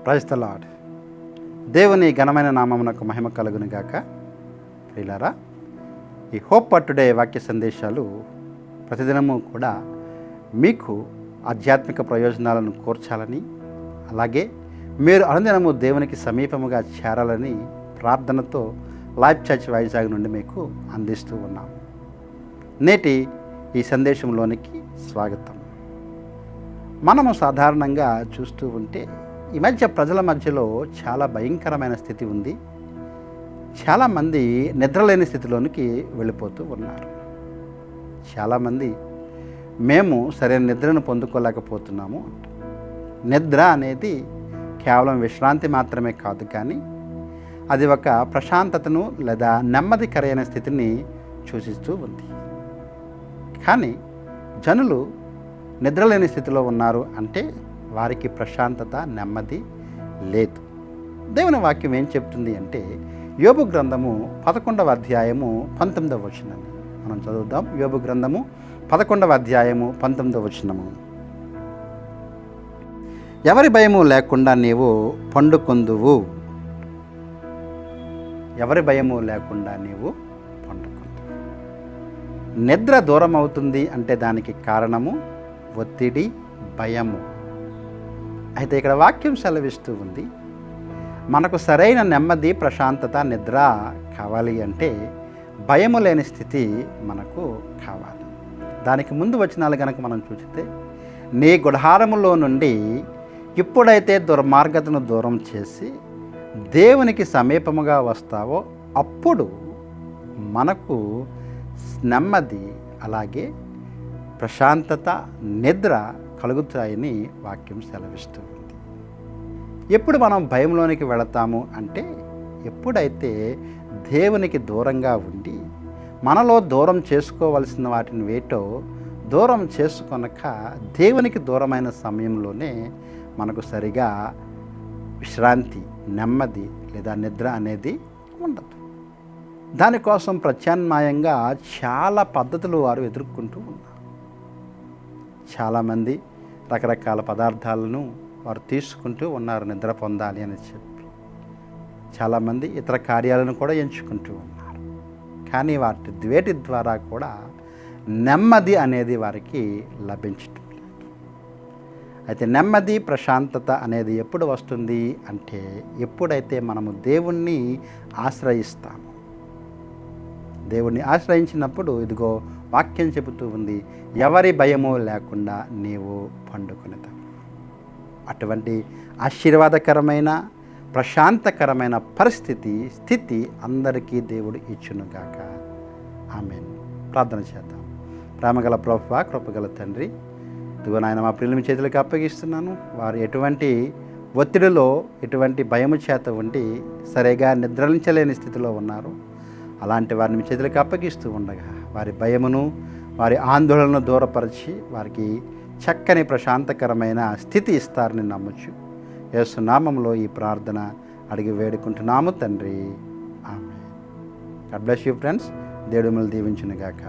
Praise the lord. దేవుని ఘనమైన నామమునకు మహిమ కలుగును గాక. ప్రియులారా, ఈ హోప్ ఫర్ టుడే వాక్య సందేశాలు ప్రతిదినము కూడా మీకు ఆధ్యాత్మిక ప్రయోజనాలను కోర్చాలని, అలాగే మీరు అనుదినము దేవునికి సమీపముగా చేరాలని ప్రార్థనతో లైఫ్ చర్చ్ వైజాగ్ నుండి మీకు అందిస్తూ ఉన్నాం. నేటి ఈ సందేశంలోనికి స్వాగతం. మనము సాధారణంగా చూస్తూ ఉంటే ఈ మధ్య ప్రజల మధ్యలో చాలా భయంకరమైన స్థితి ఉంది. చాలామంది నిద్రలేని స్థితిలోనికి వెళ్ళిపోతూ ఉన్నారు. చాలామంది మేము సరైన నిద్రను పొందుకోలేకపోతున్నాము. నిద్ర అనేది కేవలం విశ్రాంతి మాత్రమే కాదు, కానీ అది ఒక ప్రశాంతతను లేదా నెమ్మదికరైన స్థితిని సూచిస్తూ ఉంది. కానీ జనులు నిద్రలేని స్థితిలో ఉన్నారు అంటే వారికి ప్రశాంతత, నెమ్మది లేదు. దేవుని వాక్యం ఏం చెప్తుంది అంటే, యోబు గ్రంథము 11వ అధ్యాయము 19వ వచనాన్ని మనం చదువుదాం. యోబు గ్రంథము 11వ అధ్యాయము 19వ వచనము. ఎవరి భయము లేకుండా నీవు పండుకొందువు. ఎవరి భయము లేకుండా నీవు పండుకొందువు. నిద్ర దూరం అవుతుంది అంటే దానికి కారణము ఒత్తిడి, భయము. అయితే ఇక్కడ వాక్యం సెలవిస్తూ ఉంది, మనకు సరైన నెమ్మది, ప్రశాంతత, నిద్ర కావాలి అంటే భయము లేని స్థితి మనకు కావాలి. దానికి ముందు వచనాలు కనుక మనం చూస్తే, నీ గుడారములో నుండి ఇప్పుడైతే దుర్మార్గతను దూరం చేసి దేవునికి సమీపముగా వస్తావో అప్పుడు మనకు నెమ్మది, అలాగే ప్రశాంతత, నిద్ర కలుగుతాయని వాక్యం సెలవిస్తూ ఉంది. ఎప్పుడు మనం భయంలోనికి వెళతాము అంటే, ఎప్పుడైతే దేవునికి దూరంగా ఉండి మనలో దూరం చేసుకోవలసిన వాటిని వేటో దూరం చేసుకొనక దేవునికి దూరమైన సమయంలోనే మనకు సరిగా విశ్రాంతి, నెమ్మది లేదా నిద్ర అనేది ఉండదు. దానికోసం ప్రత్యామ్నాయంగా చాలా పద్ధతులు వారు ఎదుర్కొంటూ ఉన్నారు. చాలామంది రకరకాల పదార్థాలను వారు తీసుకుంటూ ఉన్నారు నిద్ర పొందాలి అని చెప్పి. చాలామంది ఇతర కార్యాలను కూడా ఎంచుకుంటూ ఉన్నారు. కానీ వేటి ద్వారా కూడా నెమ్మది అనేది వారికి లభించటం లేదు. అయితే నెమ్మది, ప్రశాంతత అనేది ఎప్పుడు వస్తుంది అంటే, ఎప్పుడైతే మనము దేవుణ్ణి ఆశ్రయిస్తాము. దేవుణ్ణి ఆశ్రయించినప్పుడు ఇదిగో వాక్యం చెబుతూ ఉంది, ఎవరి భయము లేకుండా నీవు పండుకొనేదావు. అటువంటి ఆశీర్వాదకరమైన, ప్రశాంతకరమైన స్థితి అందరికీ దేవుడు ఇచ్చునుగాక. ఆమేన్. ప్రార్థన చేద్దాం. ప్రేమగల ప్రభువా, కృపగల తండ్రి, ఇదిగో నాయన మా పిల్లల చేతులకు అప్పగిస్తున్నాను. వారు ఎటువంటి ఒత్తిడిలో, ఎటువంటి భయము చేత ఉండి సరిగా నిద్రించలేని స్థితిలో ఉన్నారు. అలాంటి వారిని మీ చేతులకు అప్పగిస్తూ ఉండగా వారి భయమును, వారి ఆందోళనను దూరపరిచి వారికి చక్కని ప్రశాంతకరమైన స్థితి ఇస్తారని నమ్మచ్చు. యేసు నామములో ఈ ప్రార్థన అడిగి వేడుకుంటున్నాము తండ్రి. Amen. God bless you friends. దేవుడు మిమ్మల్ని దీవించును గాక.